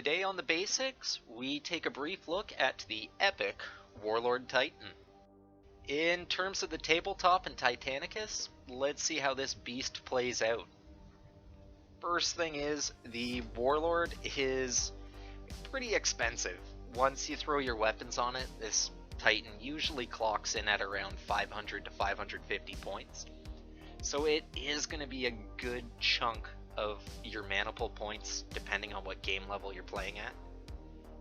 Today on the basics, we take a brief look at the epic Warlord Titan. In terms of the tabletop and Titanicus, let's see how this beast plays out. First thing is, the Warlord is pretty expensive. Once you throw your weapons on it, this Titan usually clocks in at around 500 to 550 points. So it is going to be a good chunk of your mana pool points depending on what game level you're playing at,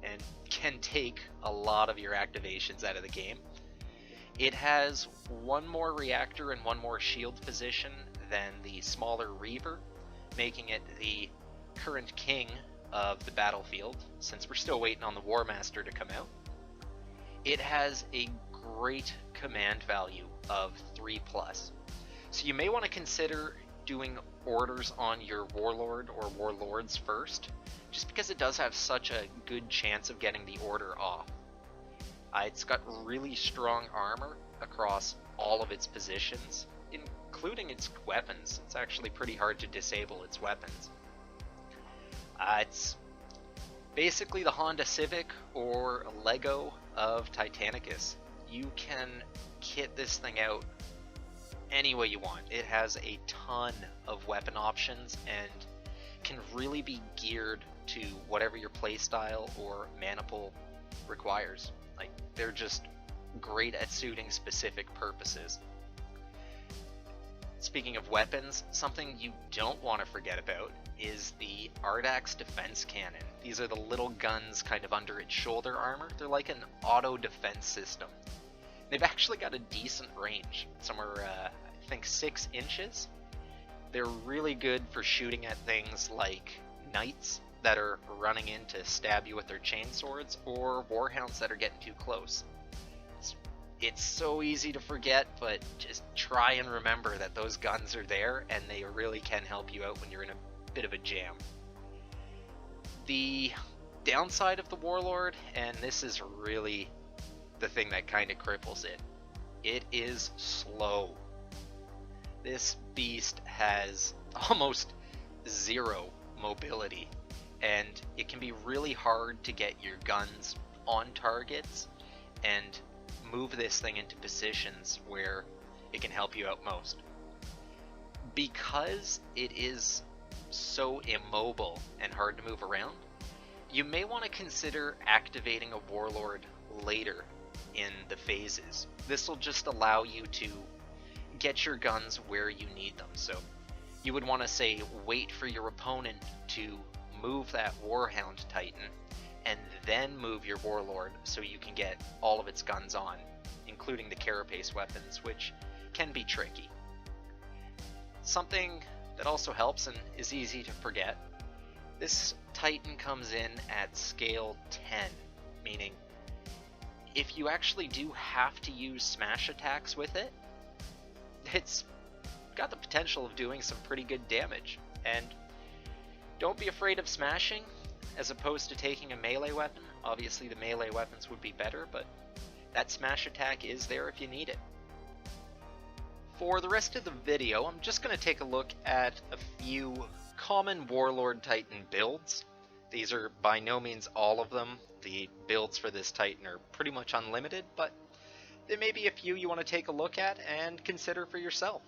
and can take a lot of your activations out of the game. It has one more reactor and one more shield position than the smaller Reaver, making it the current king of the battlefield, since we're still waiting on the War Master to come out. It has a great command value of 3+, so you may want to consider doing orders on your Warlord or Warlords first, just because it does have such a good chance of getting the order off. It's got really strong armor across all of its positions, including its weapons. It's actually pretty hard to disable its weapons. It's basically the Honda Civic or Lego of Titanicus. You can kit this thing out any way you want. It has a ton of weapon options and can really be geared to whatever your playstyle or mana pool requires. Like, they're just great at suiting specific purposes. Speaking of weapons, something you don't want to forget about is the Ardax defense cannon. These are the little guns kind of under its shoulder armor. They're like an auto defense system. They've actually got a decent range, somewhere I think 6 inches. They're really good for shooting at things like knights that are running in to stab you with their chainswords, or warhounds that are getting too close. It's so easy to forget, but just try and remember that those guns are there and they really can help you out when you're in a bit of a jam. The downside of the Warlord, and this is really the thing that kind of cripples it, it is slow. This beast has almost 0 mobility, and it can be really hard to get your guns on targets and move this thing into positions where it can help you out most. Because it is so immobile and hard to move around, you may want to consider activating a Warlord later in the phases. This will just allow you to get your guns where you need them. So you would want to say wait for your opponent to move that Warhound Titan and then move your Warlord so you can get all of its guns on, including the carapace weapons, which can be tricky. Something that also helps and is easy to forget, this Titan comes in at scale 10, meaning if you actually do have to use smash attacks with it, it's got the potential of doing some pretty good damage. And don't be afraid of smashing as opposed to taking a melee weapon. Obviously the melee weapons would be better, but that smash attack is there if you need it. For the rest of the video, I'm just going to take a look at a few common Warlord Titan builds. These are by no means all of them. The builds for this Titan are pretty much unlimited, but there may be a few you want to take a look at and consider for yourself.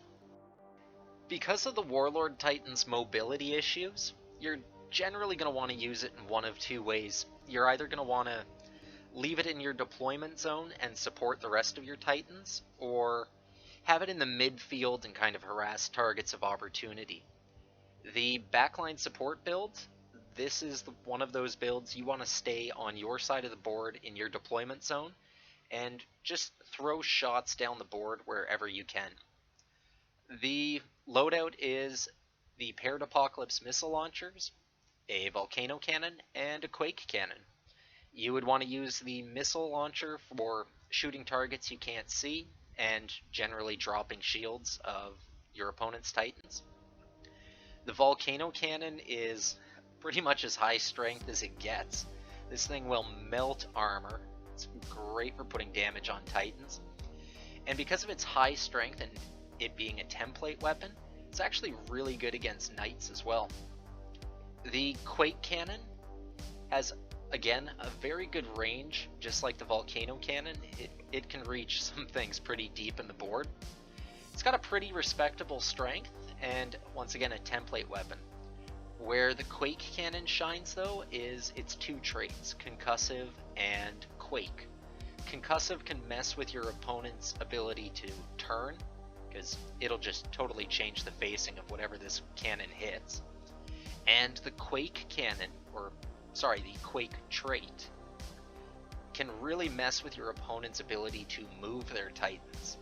Because of the Warlord Titan's mobility issues, you're generally going to want to use it in one of two ways. You're either going to want to leave it in your deployment zone and support the rest of your Titans, or have it in the midfield and kind of harass targets of opportunity. The Backline Support build, this is one of those builds you want to stay on your side of the board in your deployment zone and just throw shots down the board wherever you can. The loadout is the paired Apocalypse missile launchers, a volcano cannon, and a quake cannon. You would want to use the missile launcher for shooting targets you can't see and generally dropping shields of your opponent's Titans. The volcano cannon is pretty much as high strength as it gets. This thing will melt armor. It's great for putting damage on Titans. And because of its high strength and it being a template weapon, it's actually really good against knights as well. The quake cannon Has, again, a very good range, just like the Volcano Cannon. It can reach some things pretty deep in the board. It's got a pretty respectable strength, and once again a template weapon. Where the Quake Cannon shines though is its two traits, Concussive and Quake. Concussive can mess with your opponent's ability to turn, because it'll just totally change the facing of whatever this cannon hits. And the Quake Cannon, the Quake trait, can really mess with your opponent's ability to move their Titans.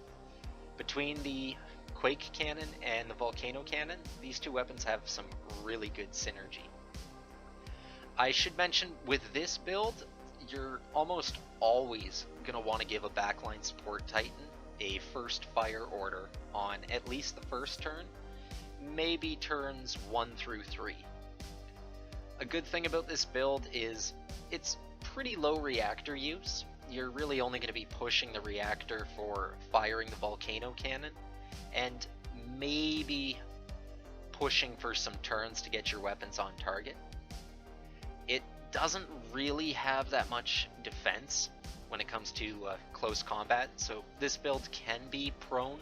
Between the Quake Cannon and the Volcano Cannon, these two weapons have some really good synergy. I should mention, with this build, you're almost always going to want to give a Backline Support Titan a first fire order on at least the first turn, maybe turns 1 through 3. A good thing about this build is it's pretty low reactor use. You're really only going to be pushing the reactor for firing the Volcano Cannon, and maybe pushing for some turns to get your weapons on target. It doesn't really have that much defense when it comes to close combat, so this build can be prone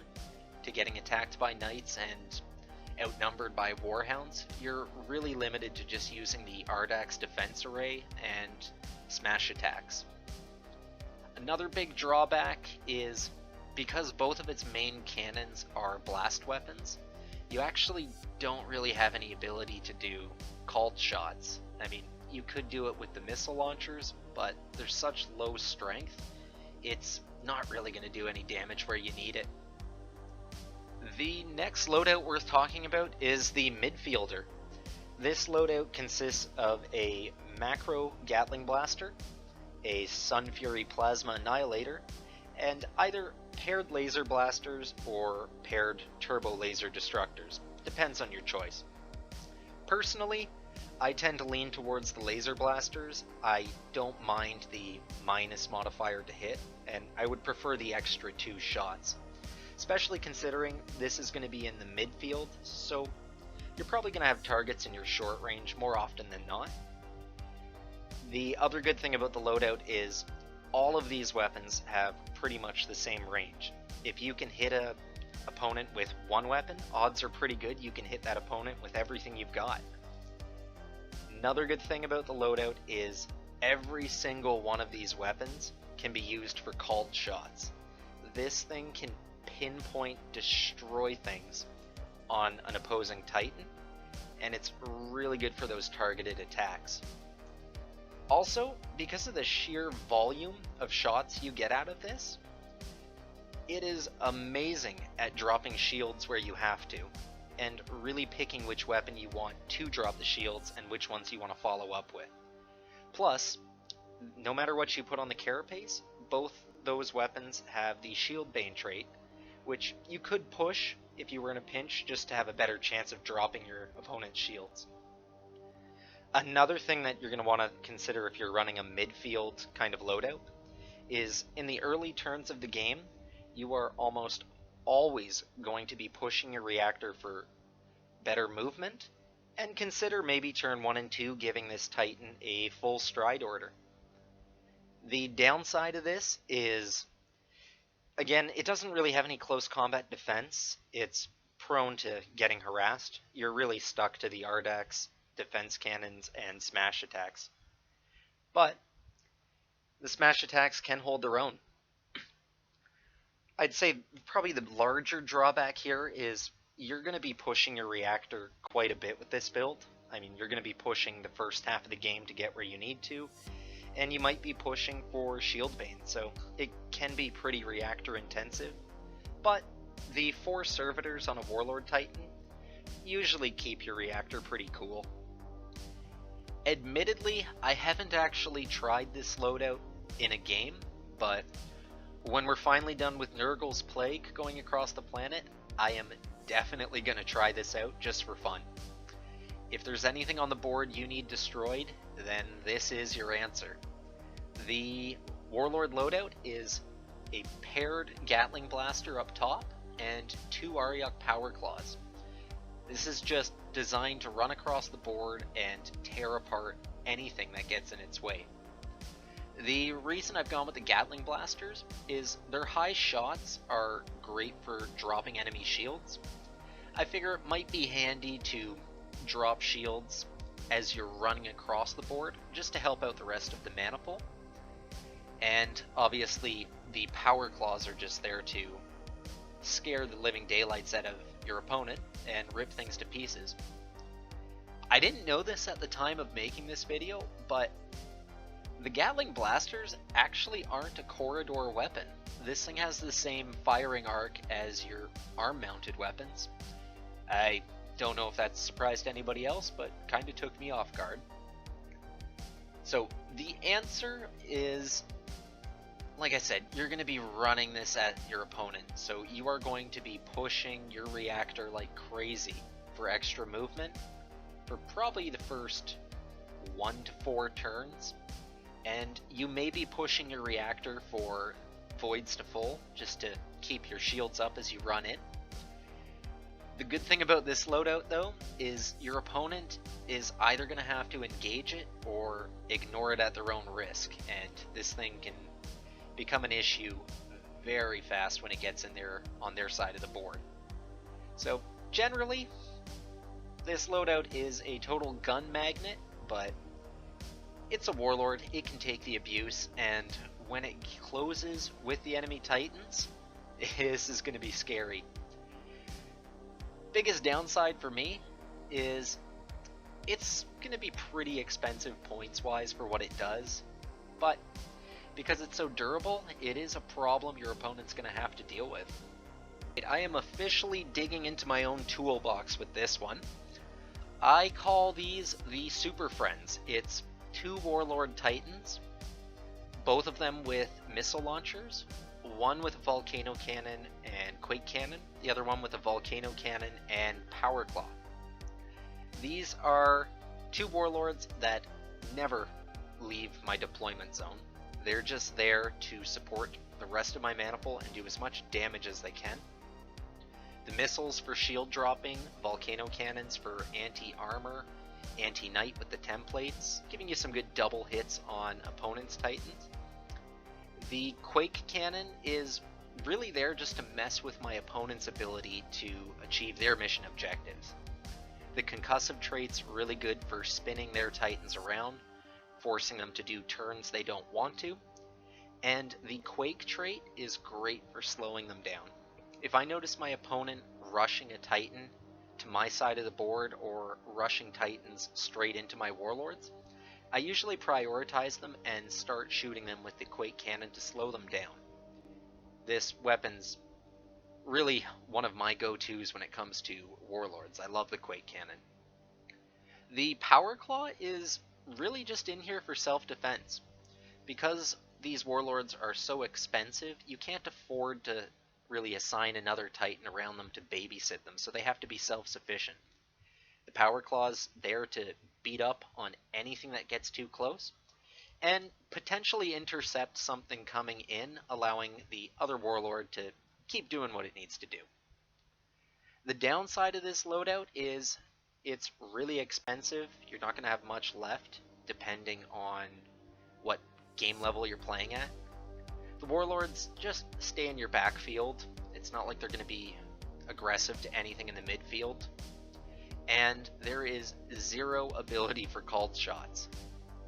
to getting attacked by knights and outnumbered by warhounds. You're really limited to just using the Ardak's defense array and smash attacks. Another big drawback is, because both of its main cannons are blast weapons, you actually don't really have any ability to do called shots. I mean, you could do it with the missile launchers, but they're such low strength, it's not really going to do any damage where you need it. The next loadout worth talking about is the Midfielder. This loadout consists of a macro Gatling blaster, a Sun Fury Plasma Annihilator, and either paired laser blasters or paired turbo laser destructors. Depends on your choice. Personally, I tend to lean towards the laser blasters. I don't mind the minus modifier to hit, and I would prefer the extra 2 shots. Especially considering this is going to be in the midfield, so you're probably going to have targets in your short range more often than not. The other good thing about the loadout is all of these weapons have pretty much the same range. If you can hit a opponent with one weapon, odds are pretty good you can hit that opponent with everything you've got. Another good thing about the loadout is every single one of these weapons can be used for called shots. This thing can pinpoint destroy things on an opposing Titan, and it's really good for those targeted attacks. Also, because of the sheer volume of shots you get out of this, it is amazing at dropping shields where you have to, and really picking which weapon you want to drop the shields and which ones you want to follow up with. Plus, no matter what you put on the carapace, both those weapons have the Shield Bane trait, which you could push if you were in a pinch just to have a better chance of dropping your opponent's shields. Another thing that you're going to want to consider if you're running a midfield kind of loadout is in the early turns of the game, you are almost always going to be pushing your reactor for better movement, and consider maybe turn 1 and 2 giving this Titan a full stride order. The downside of this is, again, it doesn't really have any close combat defense. It's prone to getting harassed. You're really stuck to the Ardak's defense cannons and smash attacks. But the smash attacks can hold their own. I'd say probably the larger drawback here is you're going to be pushing your reactor quite a bit with this build. I mean, you're going to be pushing the first half of the game to get where you need to, and you might be pushing for Shield Bane, so it can be pretty reactor intensive. But the 4 servitors on a Warlord Titan usually keep your reactor pretty cool. Admittedly, I haven't actually tried this loadout in a game, but when we're finally done with Nurgle's Plague going across the planet, I am definitely going to try this out just for fun. If there's anything on the board you need destroyed, then this is your answer. The Warlord loadout is a paired Gatling blaster up top and 2 Aryok Power Claws. This is just designed to run across the board and tear apart anything that gets in its way. The reason I've gone with the Gatling blasters is their high shots are great for dropping enemy shields. I figure it might be handy to drop shields as you're running across the board, just to help out the rest of the mana pool. And obviously the power claws are just there to scare the living daylights out of your opponent and rip things to pieces. I didn't know this at the time of making this video, but the Gatling blasters actually aren't a corridor weapon. This thing has the same firing arc as your arm mounted weapons. I don't know if that's surprised anybody else, but kind of took me off guard. So the answer is, like I said, you're going to be running this at your opponent, so you are going to be pushing your reactor like crazy for extra movement for probably the first 1 to 4 turns, and you may be pushing your reactor for voids to full just to keep your shields up as you run in. The good thing about this loadout though is your opponent is either going to have to engage it or ignore it at their own risk, and this thing can become an issue very fast when it gets in there on their side of the board. So generally, this loadout is a total gun magnet, but it's a Warlord, it can take the abuse, and when it closes with the enemy Titans, this is going to be scary. Biggest downside for me is it's going to be pretty expensive points wise for what it does, but because it's so durable, it is a problem your opponent's going to have to deal with. I am officially digging into my own toolbox with this one. I call these the Super Friends. It's 2 Warlord Titans, both of them with missile launchers, one with a volcano cannon and quake cannon, the other one with a volcano cannon and power claw. These are 2 Warlords that never leave my deployment zone. They're just there to support the rest of my mana pool and do as much damage as they can. The missiles for shield dropping, volcano cannons for anti-armor, anti-knight with the templates, giving you some good double hits on opponent's Titans. The quake cannon is really there just to mess with my opponent's ability to achieve their mission objectives. The concussive trait's really good for spinning their Titans around, forcing them to do turns they don't want to, and the quake trait is great for slowing them down. If I notice my opponent rushing a Titan to my side of the board or rushing Titans straight into my Warlords, I usually prioritize them and start shooting them with the quake cannon to slow them down. This weapon's really one of my go-tos when it comes to Warlords. I love the quake cannon. The power claw is really just in here for self-defense. Because these Warlords are so expensive, you can't afford to really assign another Titan around them to babysit them, so they have to be self-sufficient. The power claw's there to beat up on anything that gets too close, and potentially intercept something coming in, allowing the other Warlord to keep doing what it needs to do. The downside of this loadout is it's really expensive. You're not going to have much left, depending on what game level you're playing at. The Warlords just stay in your backfield. It's not like they're going to be aggressive to anything in the midfield. And there is 0 ability for called shots.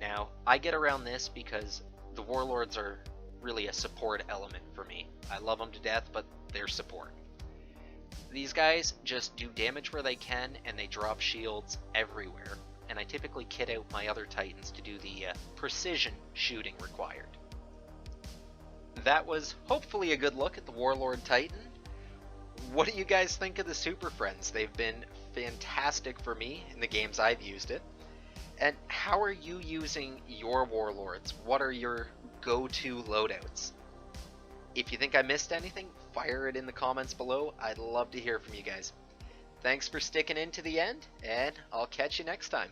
Now, I get around this because the Warlords are really a support element for me. I love them to death, but they're support. These guys just do damage where they can, and they drop shields everywhere. And I typically kit out my other Titans to do the precision shooting required. That was hopefully a good look at the Warlord Titan. What do you guys think of the Super Friends? They've been fantastic for me in the games I've used it. And how are you using your Warlords? What are your go-to loadouts? If you think I missed anything, fire it in the comments below. I'd love to hear from you guys. Thanks for sticking in to the end, and I'll catch you next time.